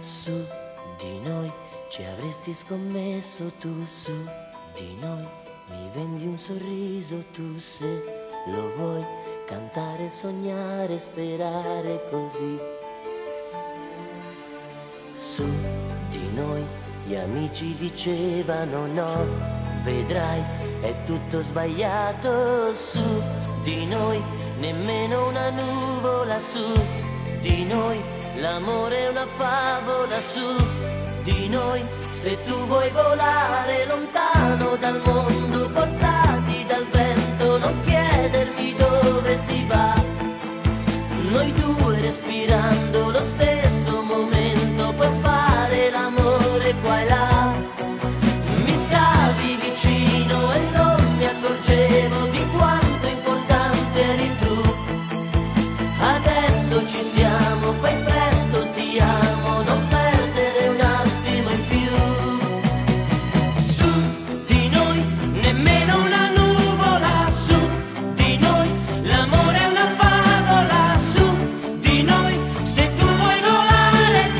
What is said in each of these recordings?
Su di noi ci avresti scommesso tu, su di noi mi vendi un sorriso tu, se lo vuoi cantare, sognare, sperare così. Su di noi gli amici dicevano no, vedrai è tutto sbagliato. Su di noi nemmeno una nuvola, su di noi l'amore è una favola, su di noi se tu vuoi volare lontano dal mondo, portati dal vento, non chiedermi dove si va. Noi due respirando lo stesso momento, puoi fare l'amore qua e là. Mi stavi vicino e non mi accorgevo di quanto importante eri tu. Adesso ci siamo, fai presto, ti amo, non perdere un attimo in più. Su di noi nemmeno una nuvola, su di noi l'amore è una favola, su di noi se tu vuoi volare.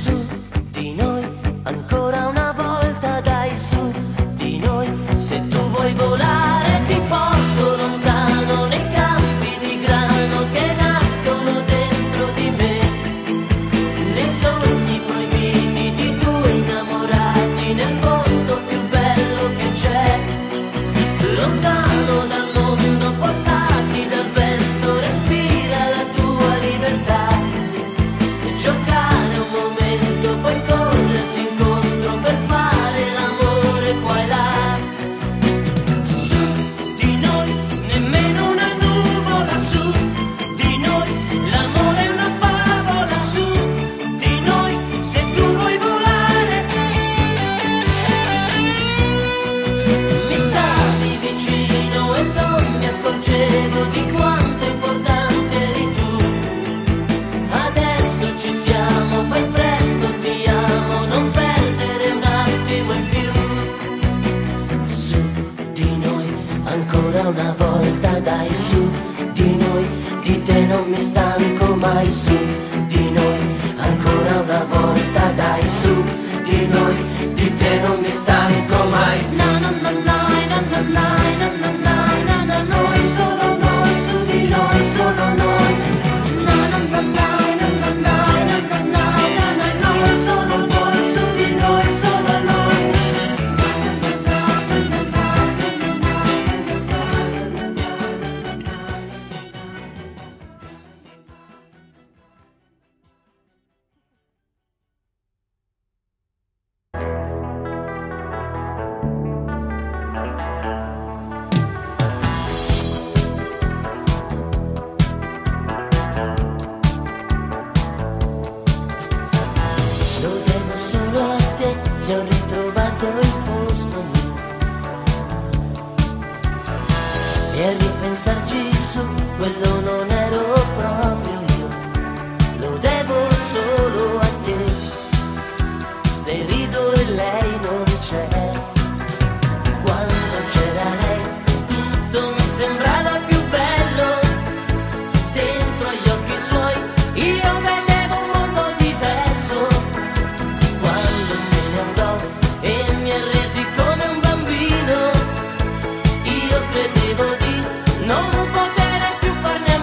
Su di noi ancora una volta, dai, su di noi se tu vuoi volare ti porto lontano nei campi di grano che nascono dentro di me, nei sogni proibiti di due innamorati, nel posto più bello che c'è, lontano dal mondo, portati dal vento, respira la tua libertà, giocare un momento, poi corrersi incontro per fare l'amore qua e là. Su di noi nemmeno una nuvola, su di noi l'amore è una favola, su di noi se tu vuoi volare. Mi stavi vicino e non mi accorgevo di quanto importante eri tu. Adesso ci siamo, fai presto, ti amo, non perdere un attimo in più. Su di noi ancora una volta, dai, su di noi, di te non mi stanco mai, su di noi ancora una volta, dai, su di noi, di te non mi stanco mai. Na na na na na na na na na na na, noi solo noi, su di noi solo noi. Na na na na na na na na na na, noi solo noi, su di noi solo noi. Lo devo solo a te, se ho ritrovato il posto mio. E a ripensarci su, quello non ero proprio io. Lo devo solo a te, se rido e lei non c'è. Quando c'era lei, tutto mi sembrava più bello. Dentro agli occhi suoi io vedevo un mondo diverso. Quando se ne andò e mi arresi come un bambino, io credevo di non poter più farne a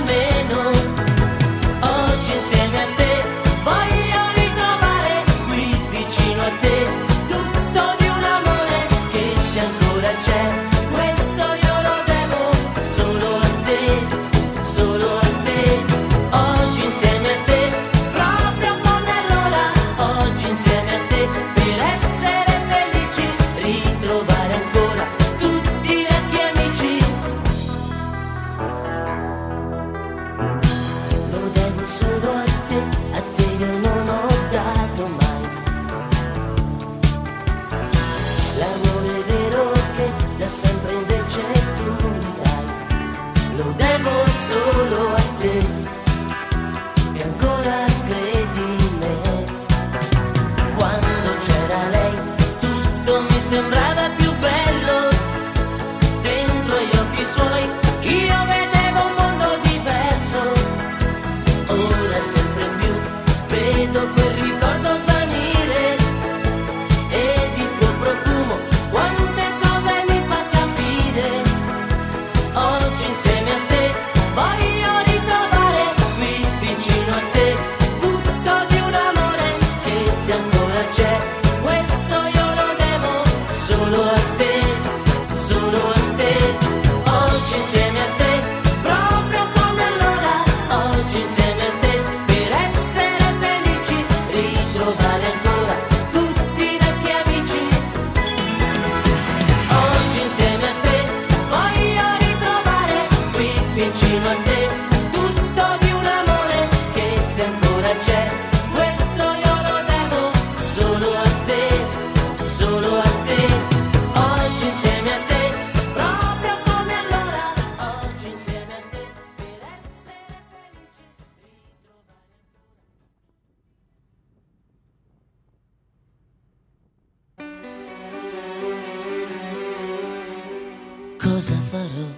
cosa farò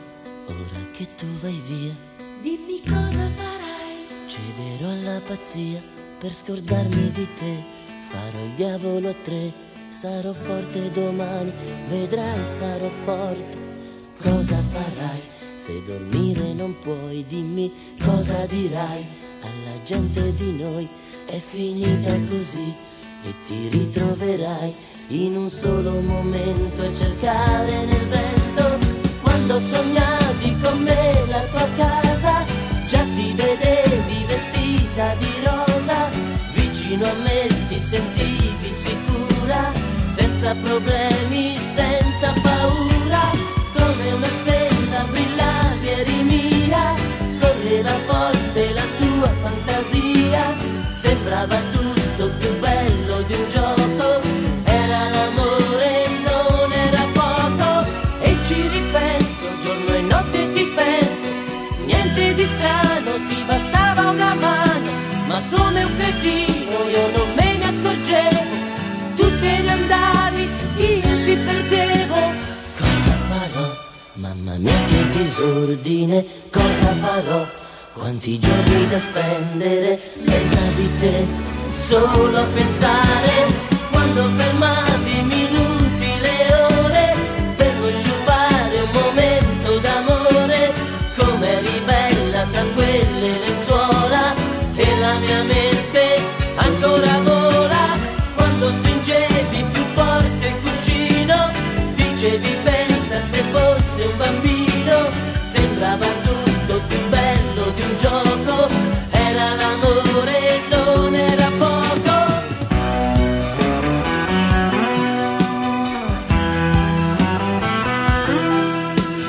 ora che tu vai via. Dimmi cosa farai. Cederò alla pazzia per scordarmi di te. Farò il diavolo a tre. Sarò forte domani, vedrai sarò forte. Cosa farai se dormire non puoi? Dimmi cosa dirai alla gente di noi. È finita così e ti ritroverai in un solo momento a cercare nel vento. Quando sognavi con me la tua casa, già ti vedevi vestita di rosa. Vicino a me ti sentivi sicura, senza problemi, senza paura. Come una stella brillavi, eri mia. Correva forte la tua fantasia. Sembrava tutto più bello di un gioco. Era l'amore, non era poco. E ci ripenso, giorno e notte ti penso. Niente di strano, ti bastava una mano. Ma come un cretino io non me ne accorgevo. Tu te ne andavi, io ti perdevo. Cosa farò? Mamma mia che disordine. Cosa farò? Quanti giorni da spendere senza di te. Solo a pensare quando fermavi i minuti, le ore, per non sciupare un momento d'amore. Come eri bella tra quelle lenzuola e la mia mente ancora vola. Quando stringevi più forte il cuscino, dicevi pensa se fosse un bambino. Sembrava tutto più bello di un gioco. Era l'amore, non era poco.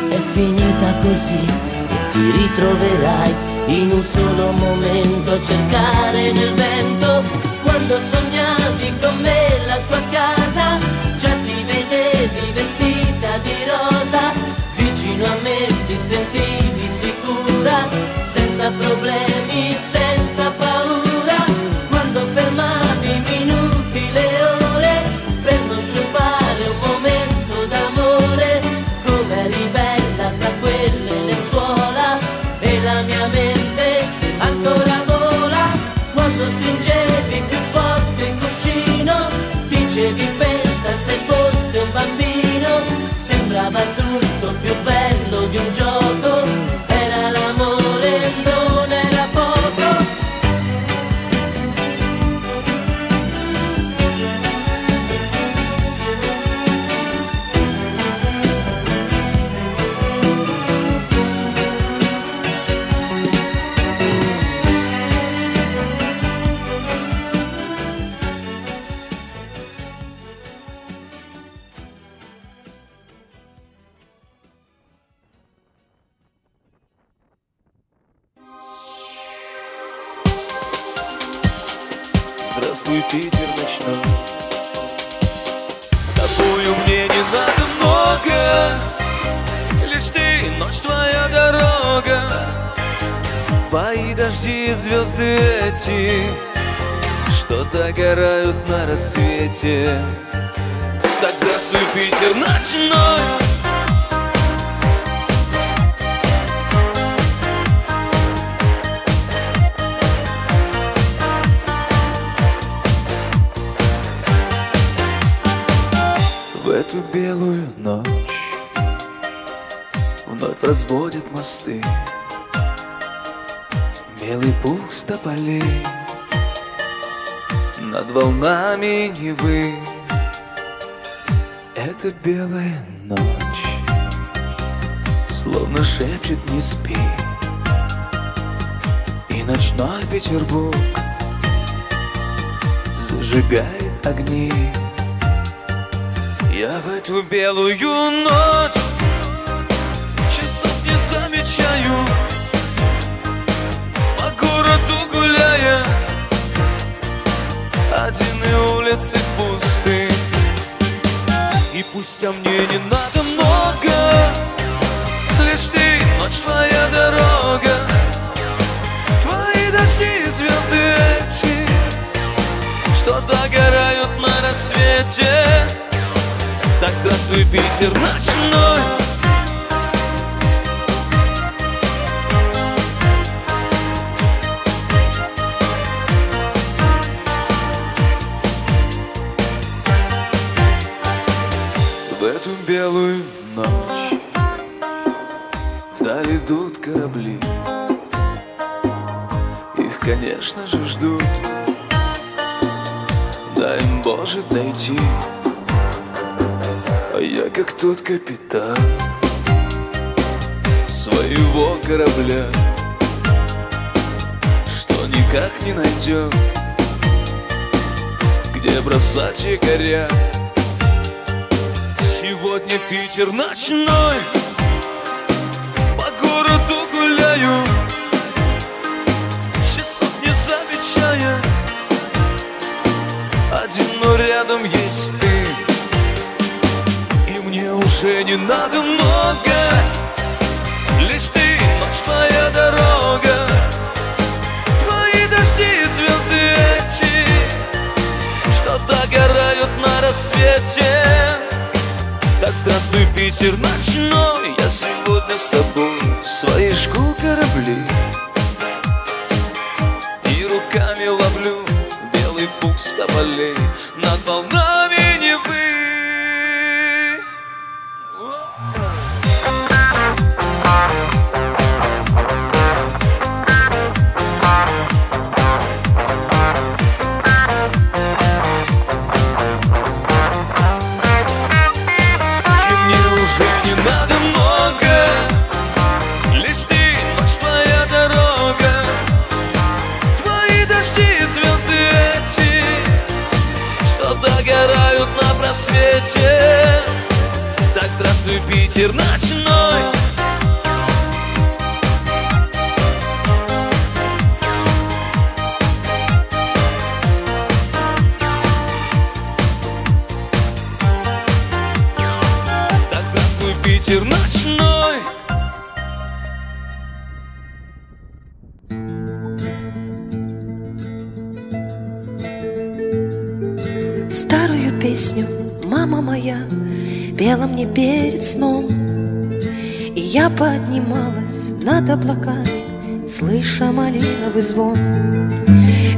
È finita così e ti ritroverai in un solo momento a cercare nel vento. Quando sognavi con me la tua casa, già ti vedevi vestita di rosa. Vicino a me ti sentivi sicura, senza problemi, senza paura. Quando fermavi i minuti, le ore, per non sciupare un momento d'amore. Come eri bella tra quelle lenzuola e la mia mente ancora vola. Quando stringevi più forte il cuscino, dicevi pensa se fosse un bambino. Sembrava tutto più bello di un gioco. Era l'amore, non era poco. Здравствуй, Питер ночной. С тобою мне не надо много. Лишь ты, ночь твоя дорога. Твои дожди и звезды эти, что догорают на рассвете. Так здравствуй, Питер ночной. В эту белую ночь вновь разводят мосты. Белый пух с тополей над волнами Невы. Эта белая ночь словно шепчет не спи. И ночной Петербург зажигает огни. Я в эту белую ночь часов не замечаю. По городу гуляя, один и улицы пусты. И пусть о мне не надо много, лишь ты, ночь твоя дорога. Твои дожди и звезды эти, что догорают на рассвете. Так здравствуй, Питер ночной. конечно же, ждут. Дай им, Боже, дойти. А я как тот капитан своего корабля, что никак не найдет, где бросать якоря. Сегодня Питер ночной, по городу гуляю, часов не замечая. Один, но рядом есть ты, и мне уже не надо много. Лишь ты, ночь, твоя дорога, твои дожди и звезды эти, что догорают на рассвете. Так здравствуй, Питер ночной, я сегодня с тобой в свои жгу корабли и руками ловлю белый пух с тополей над волнами Невы. Свете. Так здравствуй, Питер ночной. Так здравствуй, Питер ночной. Старую песню мама моя пела мне перед сном, и я поднималась над облаками, слыша малиновый звон.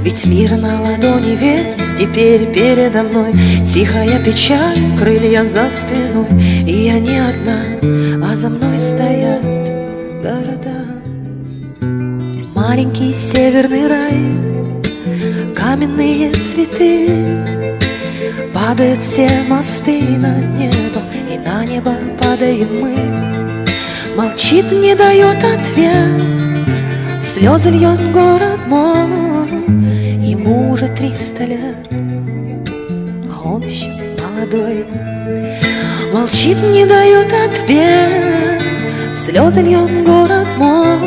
Ведь мир на ладони весь теперь передо мной, тихая печаль, крылья за спиной, и я не одна, а за мной стоят города. Маленький северный рай, каменные цветы, падают все мосты на небо, и на небо падаем мы. Молчит, не дает ответ, слезы льет город мой. Ему уже 300 лет, а он еще молодой. Молчит, не дает ответ, слезы льет город мой.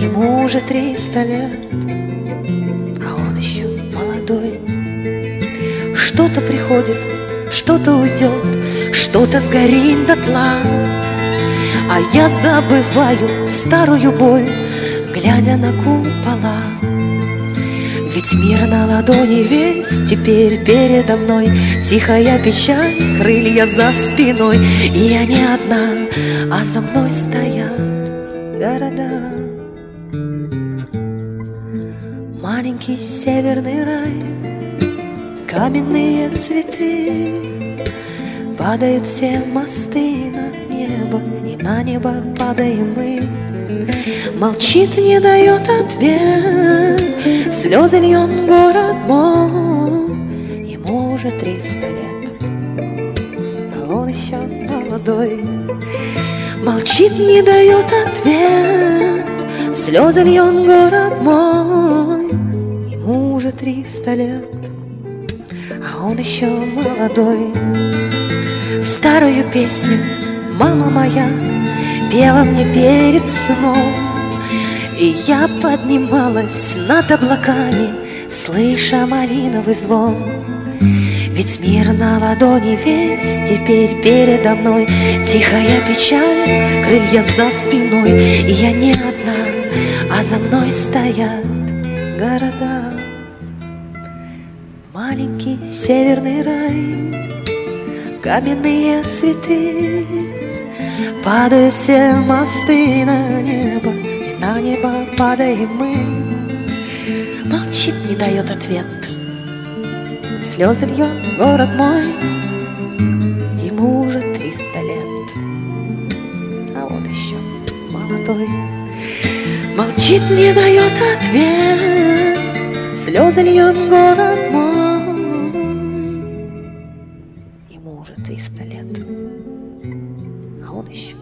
Ему уже 300 лет, а он еще молодой. Что-то приходит, что-то уйдет, что-то сгорит дотла, а я забываю старую боль, глядя на купола. Ведь мир на ладони весь теперь передо мной, тихая печаль, крылья за спиной, и я не одна, а за мной стоят города. Маленький северный рай, каменные цветы, падают все мосты на небо, и на небо падаем мы. Молчит, не дает ответ, слезы льет город мой. Ему уже 300 лет, а он еще молодой. Молчит, не дает ответ, слезы льет город мой. Ему уже 300 лет, а он еще молодой. Старую песню мама моя пела мне перед сном, и я поднималась над облаками, слыша малиновый звон. Ведь мир на ладони весь теперь передо мной, тихая печаль, крылья за спиной, и я не одна, а за мной стоят города. Маленький северный рай, каменные цветы, падают все мосты на небо, и на небо падаем мы. Молчит, не дает ответ, слезы льет город мой. Ему уже 300 лет, а он еще молодой. Молчит, не дает ответ, слезы льет город мой. Ему уже 300 лет, а он еще.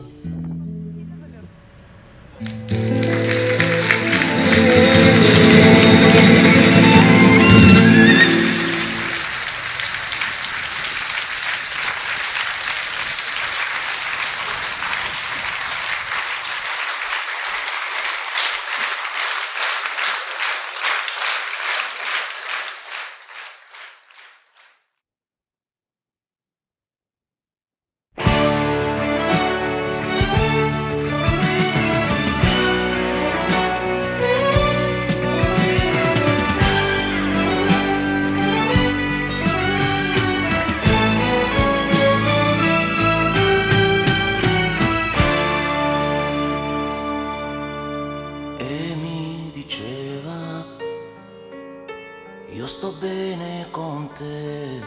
Io sto bene con te,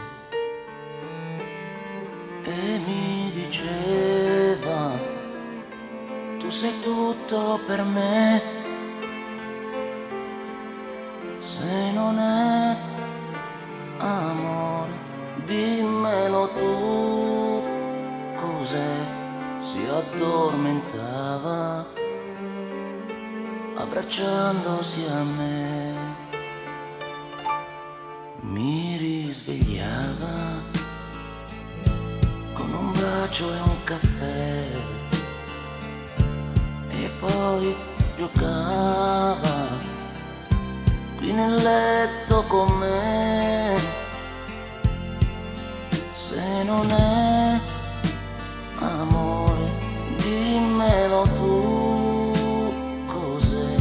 e mi diceva tu sei tutto per me, se non è amore dimmelo tu. Cos'è? Si addormentava abbracciandosi a me, mi risvegliava con un bacio e un caffè, e poi giocava qui nel letto con me. Se non è amore dimmelo tu. Cos'è?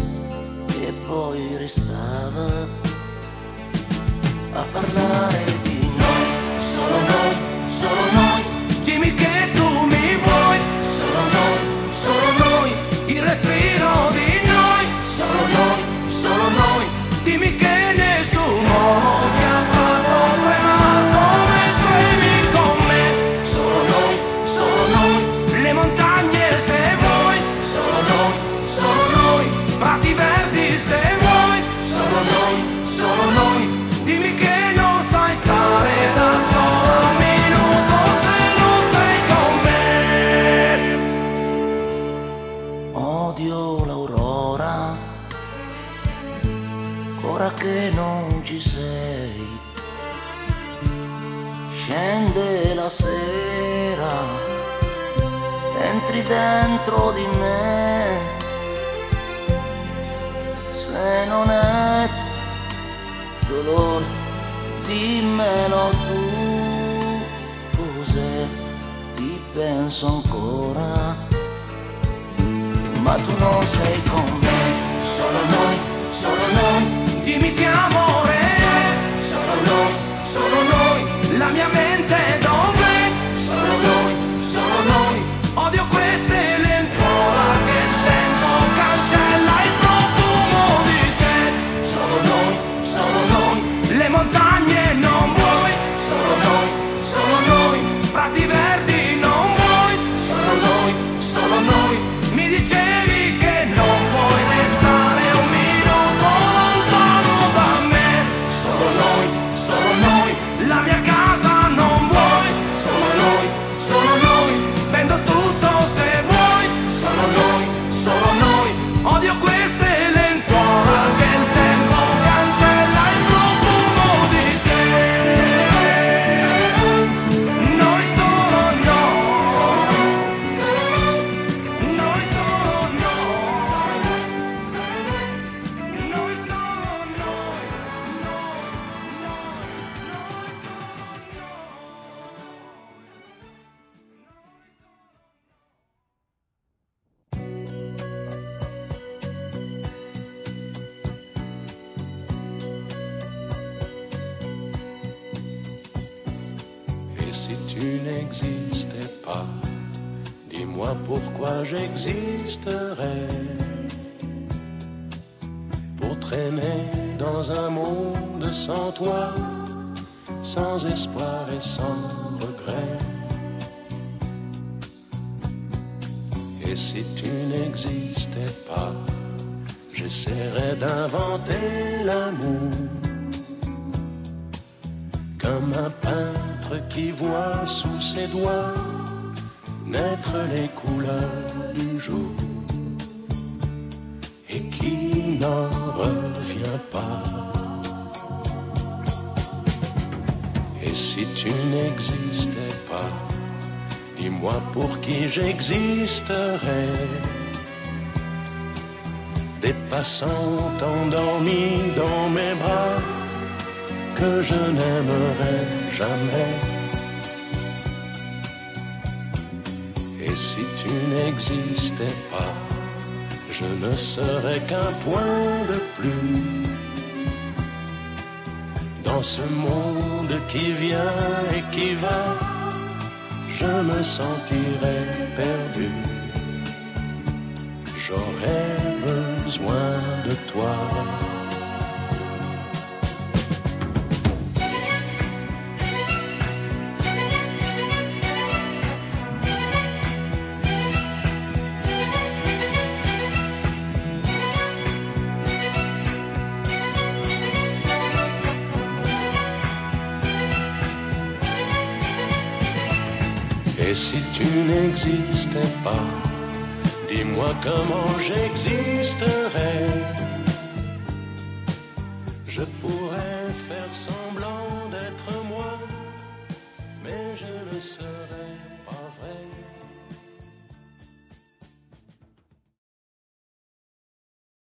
E poi restava a parlare di noi, solo noi, solo noi. Dimmi che tu mi vuoi, solo noi, il respiro di noi, solo noi. Dimmi che nessuno ti ha fatto tremare come tremi con me. Solo noi, le montagne se vuoi, solo noi, prati verdi se vuoi, solo noi. Dimmi che non sai stare da solo un minuto se non sei con me. Odio l'aurora, ora che non ci sei. Scende la sera, entri dentro di me. Se non è dolore dimmelo tu. Cos'è? Ti penso ancora, ma tu non sei con me. Solo noi, dimmi che amore è. Solo noi, la mia mente dov'è? Solo noi, odio queste lenzuola che il tempo cancella il profumo di te. Solo noi, le montagne non vuoi, solo noi, prati verdi non vuoi, solo noi, mi dicevi che non vuoi restare un minuto lontano da me, solo noi, la mia casa non vuoi, solo noi, vendo tutto se vuoi, solo noi, odio queste lenzuola che il tempo cancella il profumo di te. Noi solo noi, noi solo noi, noi solo noi. Et si tu n'existais pas, dis-moi pourquoi j'existerais. Pour traîner dans un monde sans toi, sans espoir et sans regret. Et si tu n'existais pas, j'essaierai d'inventer l'amour comme un peintre qui voit sous ses doigts naître les couleurs du jour et qui n'en revient pas. Et si tu n'existais pas, dis-moi pour qui j'existerais. Des passants endormis dans mes bras que je n'aimerais jamais. Et si tu n'existais pas, je ne serais qu'un point de plus dans ce monde qui vient et qui va. Je me sentirais perdu. J'aurais besoin de toi. Et si tu n'existais pas, dis-moi comment j'existerais. Je pourrais faire semblant d'être moi, mais je ne serais pas vrai.